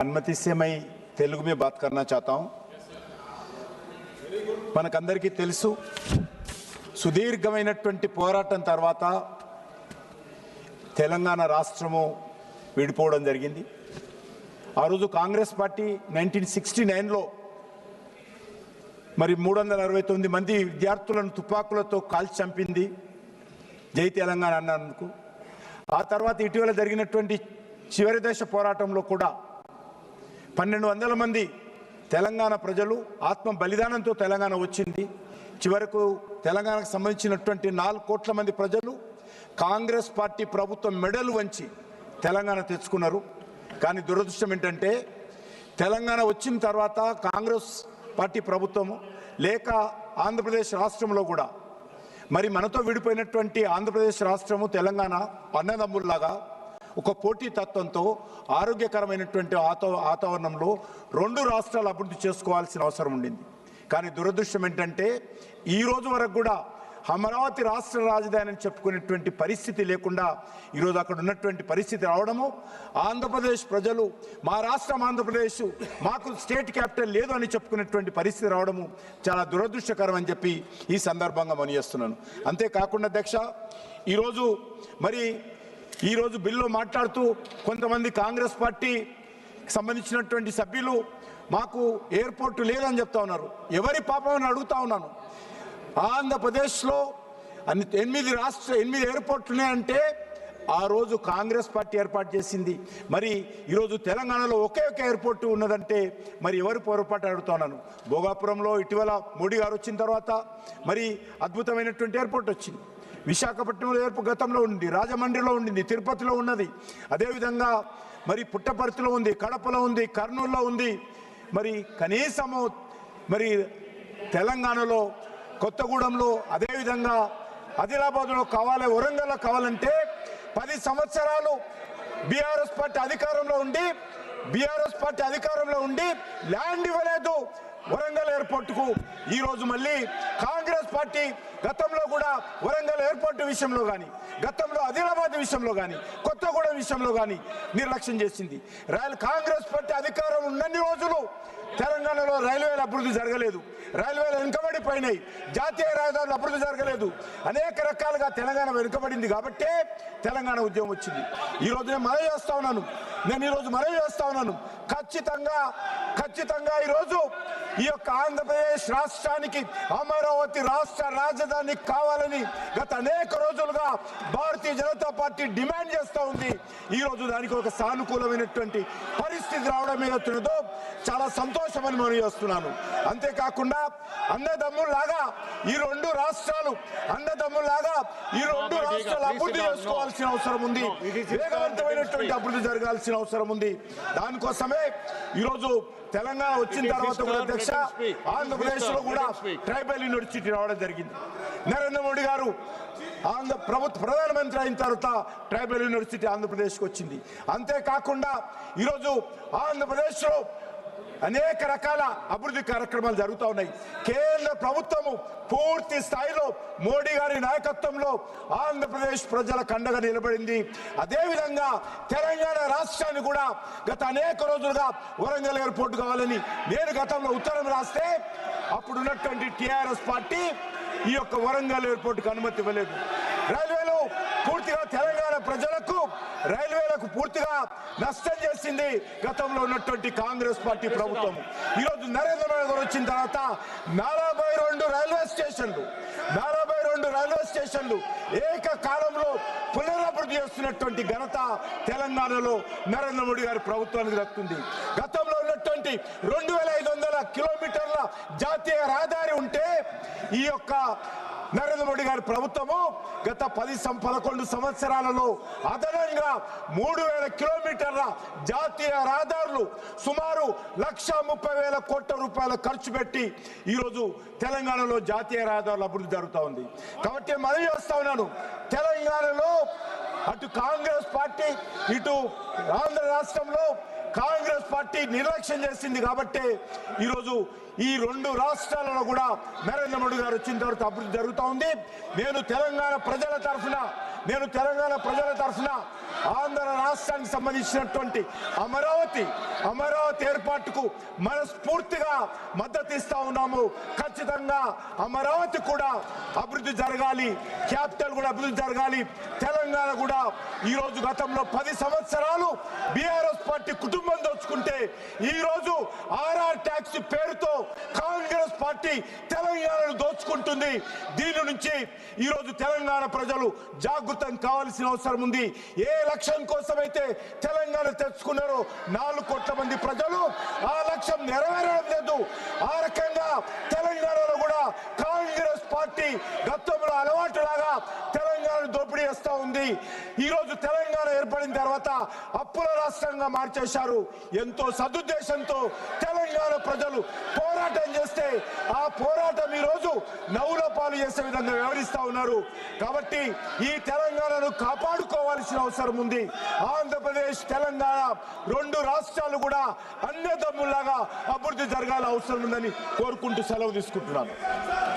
अनुमति से मैं तेलुगु में बात करना चाहता हूं। మనకందరికీ తెలుసు సుదీర్ఘమైనటువంటి పోరాటం తర్వాత తెలంగాణ రాష్ట్రము విడిపోవడం జరిగింది। ఆ రోజు కాంగ్రెస్ పార్టీ 1969లో మరి 369 మంది విద్యార్థులను తుపాకులతో కాల్చి చంపింది జై తెలంగాణ అన్నందుకు। ఆ తర్వాత ఇటీవల జరిగినటువంటి చివరి దశ పోరాటంలో కూడా 1200 మంది తెలంగాణ ప్రజలు ఆత్మ బలిదానంతో తెలంగాణ వచ్చింది। చివరకు తెలంగాణకు సంబంధించినటువంటి 4 కోట్ల మంది ప్రజలు కాంగ్రెస్ పార్టీ ప్రభుత్వం మెడలు వంచి తెలంగాణ తెచ్చుకున్నారు। కానీ దురదృష్టం ఏంటంటే తెలంగాణ వచ్చిన తర్వాత కాంగ్రెస్ పార్టీ ప్రభుత్వము లేక ఆంధ్రప్రదేశ్ రాష్ట్రంలో కూడా మరి మనతో విడిపోయినటువంటి ఆంధ్రప్రదేశ్ రాష్ట్రము తెలంగాణ అన్నదమ్ముల్లాగా ఒక పోటీ తత్వంతో ఆరోగ్యకరమైనటువంటి వాతావరణంలో 2 రాష్ట్రాలు అభివృద్ధి చేసుకోవాల్సిన అవసరం ఉండింది। కానీ దురదృష్టం ఏంటంటే ఈ రోజు వరకు కూడా అమరావతి రాష్ట్ర రాజధాని అని చెప్పుకునేటువంటి పరిస్థితి లేకుండా ఈరోజు అక్కడ ఉన్నటువంటి పరిస్థితి రావడము, ఆంధ్రప్రదేశ్ ప్రజలు మా రాష్ట్రం ఆంధ్రప్రదేశ్ మాకు స్టేట్ క్యాపిటల్ లేదు అని చెప్పుకునేటువంటి పరిస్థితి రావడము చాలా దురదృష్టకరం అని చెప్పి ఈ సందర్భంగా మనవిస్తున్నాను। అంతేకాకుండా అధ్యక్ష ఈరోజు బిల్లు మాట్లాడుతూ కొంతమంది కాంగ్రెస్ పార్టీ సంబంధించినటువంటి సభ్యులు మాకు ఎయిర్పోర్ట్ లేదని చెప్తా ఉన్నారు। ఎవరి పాపం అని అడుగుతా ఉన్నాను। ఆంధ్రప్రదేశ్లో 8 ఎయిర్పోర్ట్లు ఉన్నాయంటే ఆ రోజు కాంగ్రెస్ పార్టీ ఏర్పాటు చేసింది। మరి ఈరోజు తెలంగాణలో ఒకే ఒక ఎయిర్పోర్ట్ ఉన్నదంటే మరి ఎవరు పొరపాటు అడుగుతా ఉన్నాను। భోగాపురంలో ఇటీవల మోడీ గారు వచ్చిన తర్వాత మరి అద్భుతమైనటువంటి ఎయిర్పోర్ట్ వచ్చింది। విశాఖపట్నంలో ఎయిర్పోర్ట్ గతంలో ఉంది, రాజమండ్రిలో ఉండింది, తిరుపతిలో ఉన్నది, అదేవిధంగా మరి పుట్టపర్తిలో ఉంది, కడపలో ఉంది, కర్నూలులో ఉంది। మరి కనీసము మరి తెలంగాణలో కొత్తగూడెంలో అదేవిధంగా ఆదిలాబాద్లో కావాలి, వరంగల్లో కావాలంటే 10 సంవత్సరాలు బీఆర్ఎస్ పార్టీ అధికారంలో ఉండి ల్యాండ్ ఇవ్వలేదు వరంగల్ ఎయిర్పోర్టుకు। ఈరోజు మళ్ళీ కాంగ్రెస్ పార్టీ గతంలో కూడా వరంగల్ ఎయిర్పోర్టు విషయంలో కానీ, గతంలో ఆదిలాబాద్ విషయంలో కానీ, కొత్తగూడెం విషయంలో కానీ నిర్లక్ష్యం చేసింది। కాంగ్రెస్ పార్టీ అధికారం ఉన్నన్ని రోజులు తెలంగాణలో రైల్వేల అభివృద్ధి జరగలేదు, రైల్వేలు వెనుకబడిపోయినాయి, జాతీయ రహదారులు అభివృద్ధి జరగలేదు, అనేక రకాలుగా తెలంగాణ వెనుకబడింది కాబట్టే తెలంగాణ ఉద్యమం వచ్చింది। ఈరోజు నేను మనవి చేస్తా ఉన్నాను ఖచ్చితంగా ఈరోజు ఈ యొక్క ఆంధ్రప్రదేశ్ రాష్ట్రానికి అమరావతి రాష్ట్ర రాజధాని కావాలని గత అనేక రోజులుగా భారతీయ జనతా పార్టీ డిమాండ్ చేస్తూ ఉంది। ఈరోజు దానికి ఒక సానుకూలమైనటువంటి పరిస్థితి రావడం ఏదవుతున్నదో చాలా సంతోషమని మనం చేస్తున్నాను। అంతేకాకుండా అన్నదమ్ముల్లాగా ఈ 2 రాష్ట్రాలు అభివృద్ధి చేసుకోవాల్సిన అవసరం ఉంది, వేగవంతమైనటువంటి అభివృద్ధి జరగాల్సిన అవసరం ఉంది। దానికోసమే ఈరోజు తెలంగాణ వచ్చిన తర్వాత కూడా అధ్యక్ష ఆంధ్రప్రదేశ్ లో కూడా ట్రైబల్ యూనివర్సిటీ రావడం జరిగింది। నరేంద్ర మోడీ గారు ప్రధానమంత్రి అయిన తర్వాత ట్రైబల్ యూనివర్సిటీ ఆంధ్రప్రదేశ్కి వచ్చింది। అంతేకాకుండా ఈరోజు ఆంధ్రప్రదేశ్ లో అనేక రకాల అభివృద్ధి కార్యక్రమాలు జరుగుతూ ఉన్నాయి। కేంద్ర ప్రభుత్వము పూర్తి స్థాయిలో మోడీ గారి నాయకత్వంలో ఆంధ్రప్రదేశ్ ప్రజల కండగా నిలబడింది। అదేవిధంగా తెలంగాణ రాష్ట్రాన్ని కూడా గత అనేక రోజులుగా వరంగల్ ఎయిర్పోర్ట్ కావాలని నేను గతంలో ఉత్తరం రాస్తే అప్పుడున్నటువంటి టీఆర్ఎస్ పార్టీ ఈ యొక్క వరంగల్ ఎయిర్పోర్ట్కి అనుమతి ఇవ్వలేదు। రైల్వేలు పూర్తిగా తెలంగాణ ప్రజలకు రైల్వేలకు పూర్తిగా నష్టం చేసింది గతంలో ఉన్నటువంటి కాంగ్రెస్ పార్టీ ప్రభుత్వం। ఈరోజు నరేంద్ర మోడీ గారు వచ్చిన తర్వాత 42 రైల్వే స్టేషన్లు ఏకకాలంలో పునరభివృద్ధి చేస్తున్నటువంటి ఘనత తెలంగాణలో నరేంద్ర మోడీ గారి ప్రభుత్వానికి దక్కుతుంది। గతంలో ఉన్నటువంటి 2500 కిలోమీటర్ల జాతీయ రహదారి ఉంటే ఈ యొక్క నరేంద్ర మోడీ గారి ప్రభుత్వము గత 11 సంవత్సరాలలో అదనంగా 3000 కిలోమీటర్ల జాతీయ రహదారులు సుమారు 1,30,000 కోట్ల రూపాయల ఖర్చు పెట్టి ఈరోజు తెలంగాణలో జాతీయ రహదారుల అభివృద్ధి జరుగుతూ ఉంది। కాబట్టి మనం చేస్తా ఉన్నాను, తెలంగాణలో అటు కాంగ్రెస్ పార్టీ ఇటు ఆంధ్ర రాష్ట్రంలో కాంగ్రెస్ పార్టీ నిర్లక్ష్యం చేసింది కాబట్టి ఈరోజు ఈ 2 రాష్ట్రాలలో కూడా నరేంద్ర మోడీ గారు వచ్చిన తర్వాత అభివృద్ధి జరుగుతూ ఉంది. నేను తెలంగాణ ప్రజల తరఫున ఆంధ్ర రాష్ట్రానికి సంబంధించినటువంటి అమరావతి ఏర్పాటుకు మనస్ఫూర్తిగా మద్దతు ఇస్తా ఉన్నాము. ఖచ్చితంగా అమరావతి కూడా అభివృద్ధి జరగాలి, క్యాపిటల్ కూడా అభివృద్ధి జరగాలి. తెలంగాణ కూడా ఈరోజు గతంలో 10 సంవత్సరాలు బీఆర్ఎస్ పార్టీ కుటుంబం దోచుకుంటే ఈరోజు ఆర్ఆర్ ట్యాక్స్ పేరుతో కాంగ్రెస్ పార్టీ తెలంగాణను దోచుకుంటుంది. దీని నుంచి ఈరోజు తెలంగాణ ప్రజలు జాగృతం కావాల్సిన అవసరం ఉంది. ఏ లక్ష్యం కోసమైతే తెలంగాణ తెచ్చుకున్నారో 4 కోట్ల మంది ప్రజలు ఆ లక్ష్యం నెరవేరడం లేదు. ఆ రకంగా తెలంగాణలో కూడా కాంగ్రెస్ పార్టీ గతంలో అలవాటులాగా తెలంగాణ దోపిడీ చేస్తూ ఉంది. ఈరోజు తెలంగాణ ఏర్పడిన తర్వాత అప్పుల రాష్ట్రంగా మార్చేశారు. ఎంతో సదుద్దేశంతో తెలంగాణ ప్రజలు పోరాటం చేస్తే ఆ పోరాటం ఈరోజు నవ్వుల పాలు చేసే విధంగా వ్యవహరిస్తూ ఉన్నారు. కాబట్టి ఈ తెలంగాణను కాపాడుకోవాల్సిన అవసరం ఉంది. ఆంధ్రప్రదేశ్ తెలంగాణ 2 రాష్ట్రాలు కూడా అన్నదమ్ములాగా అభివృద్ధి జరగాల అవసరం ఉందని కోరుకుంటూ సెలవు తీసుకుంటున్నాను.